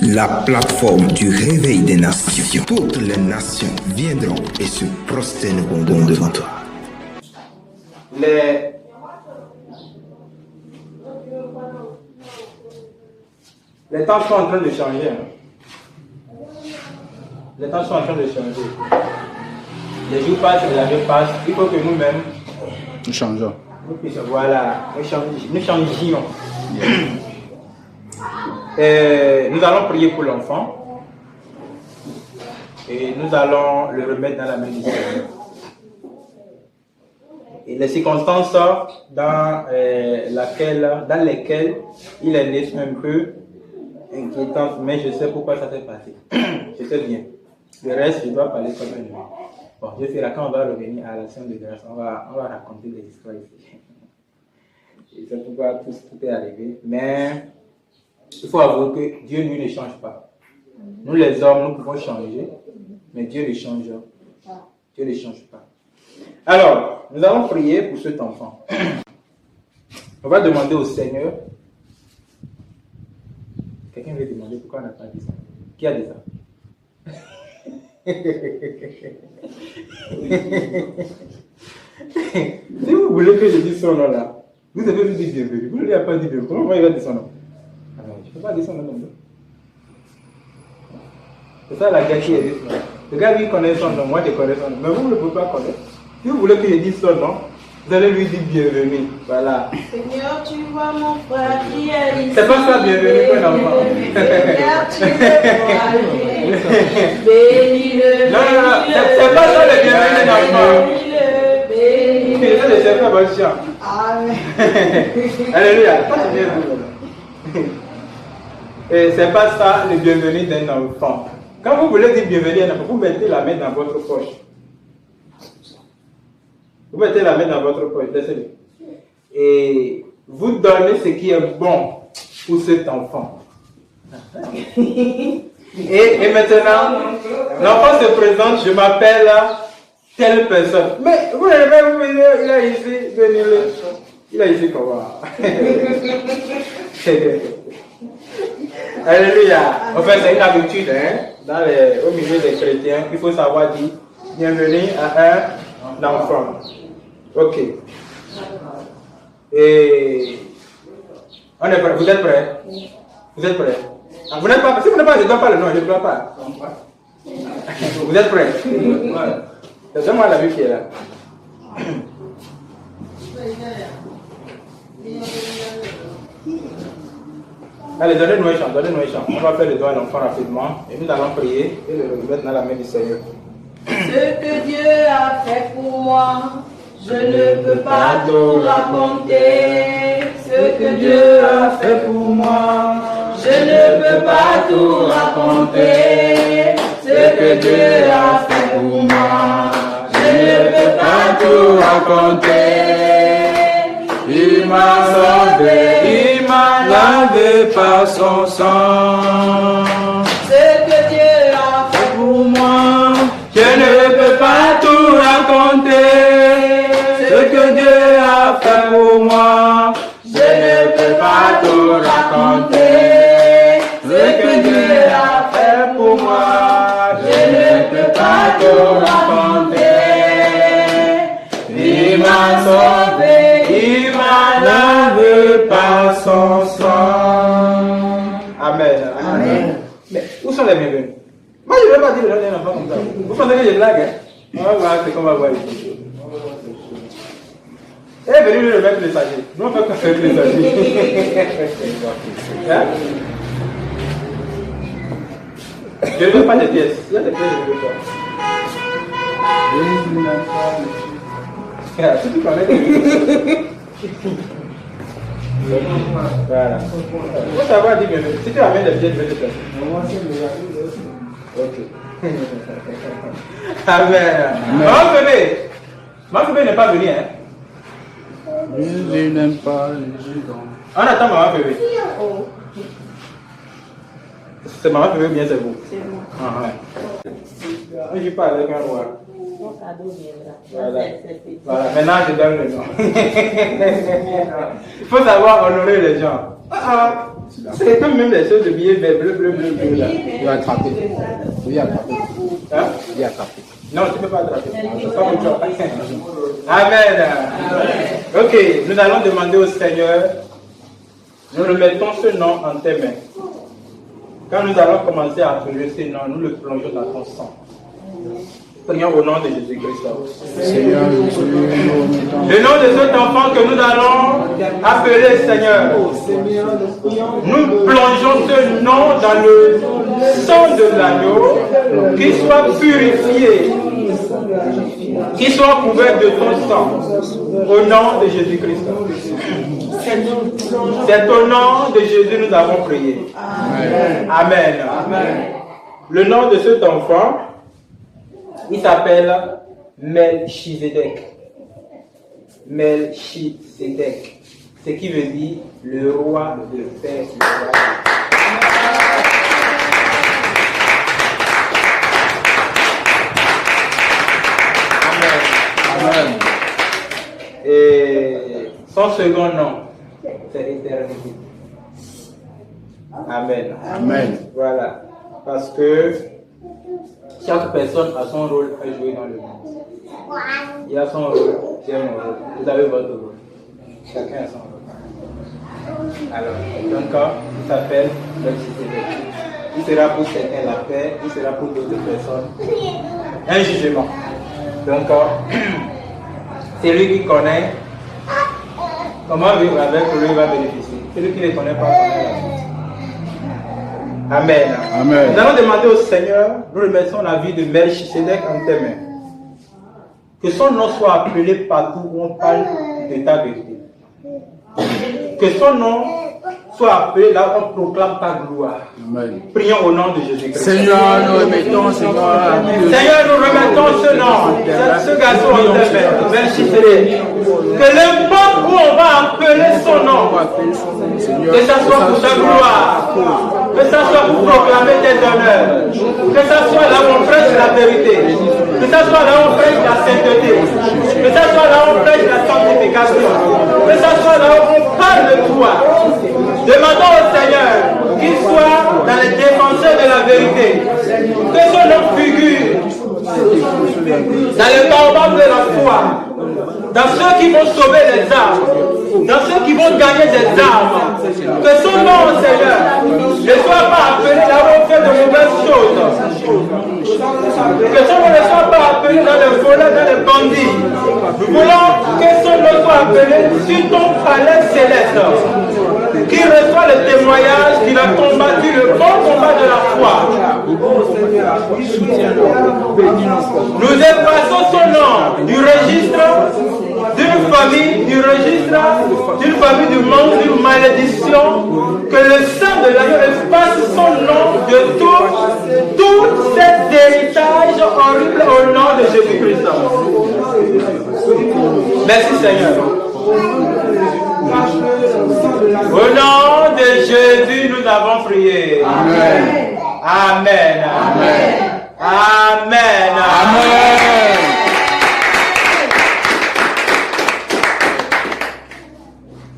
La plateforme du réveil des nations. Toutes les nations viendront et se prosterneront devant toi. Les temps sont en train de changer. Les temps sont en train de changer. Les jours passent, les années passent. Il faut que nous-mêmes Nous changeons. nous puissions, voilà, nous changions. Et nous allons prier pour l'enfant. Et nous allons le remettre dans la main du Seigneur. Et les circonstances dans lesquelles il est né sont un peu inquiétantes, mais je sais pourquoi ça s'est passé. Je sais bien. Le reste, je dois parler comme un humain. Bon, je sais là, quand on va revenir à la scène de grâce, on va raconter des histoires ici. Je sais pourquoi tout est arrivé, mais il faut avouer que Dieu, lui, ne change pas. Nous, les hommes, nous pouvons changer, mais Dieu ne change. Dieu ne change pas. Alors, nous allons prier pour cet enfant. On va demander au Seigneur. Quelqu'un veut demander pourquoi on n'a pas dit ça? Qui a dit ça? Si vous voulez que je dise son nom là, vous devez lui dire bienvenue. Vous ne lui avez pas dit bienvenue. Comment il va dire son nom? Alors, je ne peux pas dire son nom non plus. C'est ça la gars qui est dit son nom. Le gars lui connaît son nom, moi je connais son nom. Mais vous ne pouvez pas connaître. Si vous voulez que je dise son nom, vous allez lui dire bienvenue. Voilà. Seigneur, tu vois mon frère qui est ici. C'est pas ça, bienvenue pour un enfant. Seigneur, tu le vois. Bénis-le. Non, c'est pas ça le bienvenu d'un enfant. Bénis-le. C'est le chef de chien. Amen. Alléluia. Et c'est pas ça le bienvenu d'un enfant. Quand vous voulez dire bienvenue à un enfant, vous mettez la main dans votre poche. Vous mettez la main dans votre poche, laissez-le. Et vous donnez ce qui est bon pour cet enfant. Et maintenant, l'enfant se présente, je m'appelle telle personne. Mais vous l'avez vu, il a ici, venez-le. Il a ici comment? Alléluia. En fait, c'est une habitude, hein, au milieu des chrétiens, il faut savoir dire bienvenue à un enfant. Ok. Et on est prêt. Vous êtes prêts? Vous êtes prêts? Ah, vous n'êtes pas. Si vous n'êtes pas, je ne dois pas le nom, je ne dois pas. Vous êtes prêts? C'est moi la vue qui est là. Allez, donnez-nous un chant, donnez-nous un chant. On va faire le doigt à l'enfant rapidement et nous allons prier et le remettre dans la main du Seigneur. Ce que Dieu a fait pour moi, je ne peux pas tout raconter. Ce que Dieu a fait pour moi, je ne peux pas tout raconter. Ce que Dieu a fait pour moi, je ne peux pas tout raconter. Il m'a sauvé, il m'a lavé par son sang. Ce que Dieu a fait Pour moi, je ne peux pas tout raconter. Ce que Dieu a fait pour moi, je ne peux pas tout raconter. Ce que Dieu a fait pour moi, je ne peux pas tout raconter. Il m'a sauvé, il m'a lavé par son sang. Amen. Amen. Mais où sont les bienvenus? Moi, je ne vais pas dire le nom d'un enfant comme ça. Vous pensez que je blague, hein? On va voir ce qu'on va voir ici. Eh, venez lui remettre le sachet. Nous, on fait quoi avec le sachet? Hein? Je ne veux pas de pièces. Il y a des pièces, je ne veux pas. Si tu connais, voilà. Il faut savoir dire bienvenue. Si tu amènes des pièces, je vais te faire. Ok. Amen. Maman Bébé n'est pas venu, hein? Jésus n'aime pas les gigants. On attend Maman Bébé. C'est Maman Bébé ou bien c'est vous? C'est moi. Ah, ouais. Je parle avec un roi. Mon cadeau viendra. Voilà. Voilà. Maintenant, je donne le nom. Il faut savoir honorer les gens. Ah, ah. C'est comme même les choses de billets bleu là. Il va attraper. Oui, attraper. Hein? Il va attraper. Non, tu ne peux pas attraper. C'est pas mon job. Amen. Ok, nous allons demander au Seigneur, nous remettons ce nom en tes mains. Quand nous allons commencer à appeler ce nom, nous le plongeons dans ton sang. Prions au nom de Jésus-Christ. Seigneur, Le nom de cet enfant que nous allons appeler Seigneur. Nous plongeons ce nom dans le sang de l'agneau, qu'il soit purifié, qu'il soit couvert de ton sang, au nom de Jésus-Christ. C'est au nom de Jésus que nous avons prié. Amen. Le nom de cet enfant, il s'appelle Melchizedek. Melchizedek. Ce qui veut dire le roi de paix. Amen. Et son second nom, c'est éternité. Amen. Amen. Voilà. Parce que chaque personne a son rôle à jouer dans le monde. Il a son rôle, j'ai mon rôle. Vous avez votre rôle. Chacun a son rôle. Alors, donc, il s'appelle Melchizedek. Il sera pour certains la paix, il sera pour d'autres personnes un jugement. Donc, c'est lui qui connaît comment vivre avec lui va bénéficier. Celui qui ne connaît pas connaît la suite. Amen. Amen. Nous allons demander au Seigneur, nous remettons la vie de Melchizedek en tes mains. Que son nom soit appelé partout où on parle de ta vérité. Que son nom soit appelé là où on proclame ta gloire. Amen. Prions au nom de Jésus-Christ. Seigneur, nous remettons, Seigneur, Seigneur, nous remettons ce nom, ce garçon en tes mains, Melchizedek. Que n'importe où on va appeler son nom, que ça soit pour ta gloire, que ça soit pour proclamer tes honneurs, que ça soit là où on prêche la vérité, que ça soit là où on prêche la sainteté, que ça soit là où on prêche la sanctification, que ça soit là où on parle de toi. Demandons au Seigneur qu'il soit dans les défenseurs de la vérité, que son nom figure dans le combat de la foi, dans ceux qui vont sauver les âmes, dans ceux qui vont gagner des âmes. Que son nom, Seigneur, ne soit pas appelé là où on fait de mauvaises choses. Que son nom ne soit pas appelé dans les volets, dans les bandits. Nous voulons que son nom soit appelé sur ton palais céleste, qui reçoit le témoignage qu'il a combattu le bon combat de la foi. Nous effaçons son nom du registre d'une famille, du registre d'une famille du monde, d'une malédiction. Que le sang de l'agneau efface son nom de tout cet héritage horrible au nom de Jésus-Christ. Merci Seigneur. Au nom de Jésus, nous avons prié. Amen. Amen. Amen. Amen. Amen.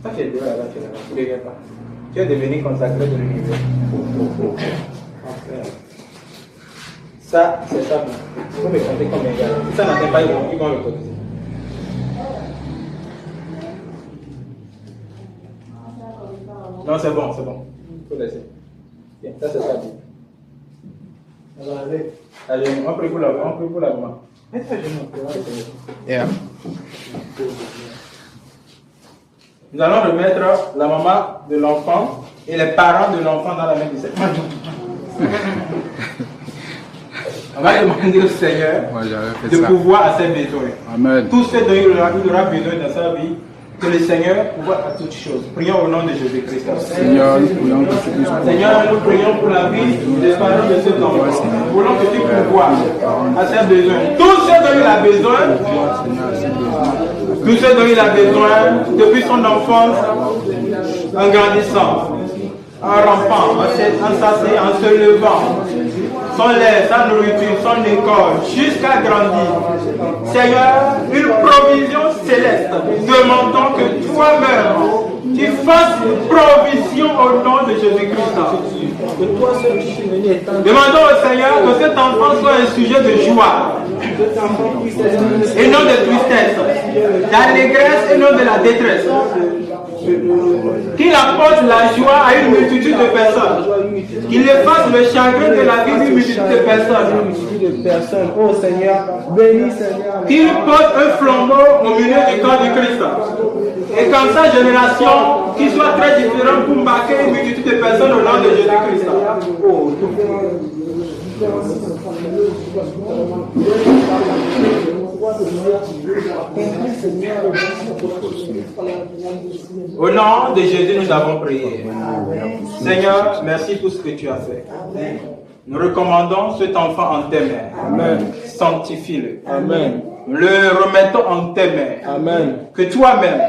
Ça fait deux là, tu ne regardes pas. Tu es devenu consacré de l'univers. Ça, c'est ça. Il faut me compter combien il y a. Si ça n'atteint pas, ils vont le cotiser. Non, c'est bon, c'est bon. Il faut laisser. Bien, ça c'est ça. Alors, allez, on prie pour la maman. Yeah. Nous allons remettre la maman de l'enfant et les parents de l'enfant dans la main du Seigneur. On va demander au Seigneur de pouvoir à ses besoins. Amen. Tout ce dont il aura besoin dans sa vie, que le Seigneur pouvoir à toutes choses. Prions au nom de Jésus-Christ. Seigneur, nous prions pour ce que Seigneur, nous prions pour la vie des parents de cet enfant. Nous voulons que tu pouvoir à ses besoins. Tout ce dont il a besoin, tout ce dont il a besoin depuis son enfance, en grandissant, en rampant, en s'asseyant, en se levant, son lait, sa nourriture, son école, jusqu'à grandir. Seigneur, une provision céleste. Demandons que toi-même, Tu fasses provision au nom de Jésus-Christ. Que toi seul qui es venu étendre. Demandons au Seigneur que cet enfant soit un sujet de joie et non de tristesse, d'allégresse et non de la détresse. Qu'il apporte la joie à une multitude de personnes. Qu'il efface le chagrin de la vie d'une multitude de personnes. Oh Seigneur, bénis Seigneur. Qu'il porte un flambeau au milieu du corps du Christ. Et qu'en sa génération, qu'il soit très différent pour marquer une multitude de personnes au nom de Jésus-Christ. Au nom de Jésus, nous avons prié. Seigneur, merci pour ce que tu as fait. Nous recommandons cet enfant en tes mains. Amen. Sanctifie-le. Amen. Nous le remettons en tes mains. Amen. Que toi-même,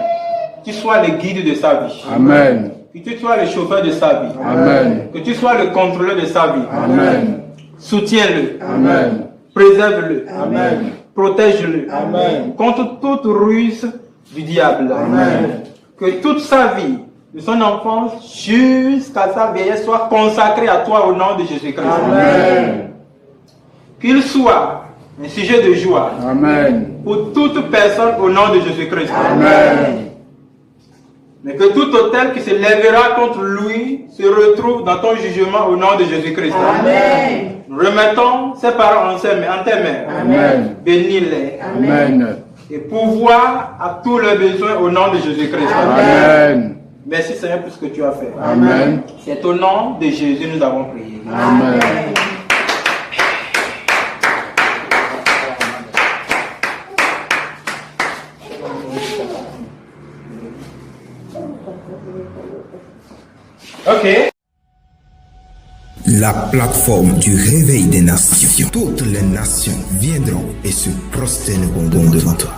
tu sois le guide de sa vie. Amen. Que tu sois le chauffeur de sa vie. Amen. Que tu sois le contrôleur de sa vie. Amen. Soutiens-le. Amen. Préserve-le. Amen. Protège-le. Amen. Contre toute ruse du diable. Amen. Que toute sa vie, de son enfance jusqu'à sa vieillesse, soit consacrée à toi au nom de Jésus-Christ. Amen. Qu'il soit un sujet de joie Amen. pour toute personne au nom de Jésus-Christ. Amen. Mais que tout autel qui se lèvera contre lui se retrouve dans ton jugement au nom de Jésus-Christ. Amen. Nous remettons ces paroles en tes mains. Amen. Bénis-les. Amen. Et pourvoir à tous leurs besoins au nom de Jésus-Christ. Amen. Merci Seigneur pour ce que tu as fait. Amen. C'est au nom de Jésus que nous avons prié. Amen. Ok. La plateforme du réveil des nations. Toutes les nations viendront et se prosterneront devant toi.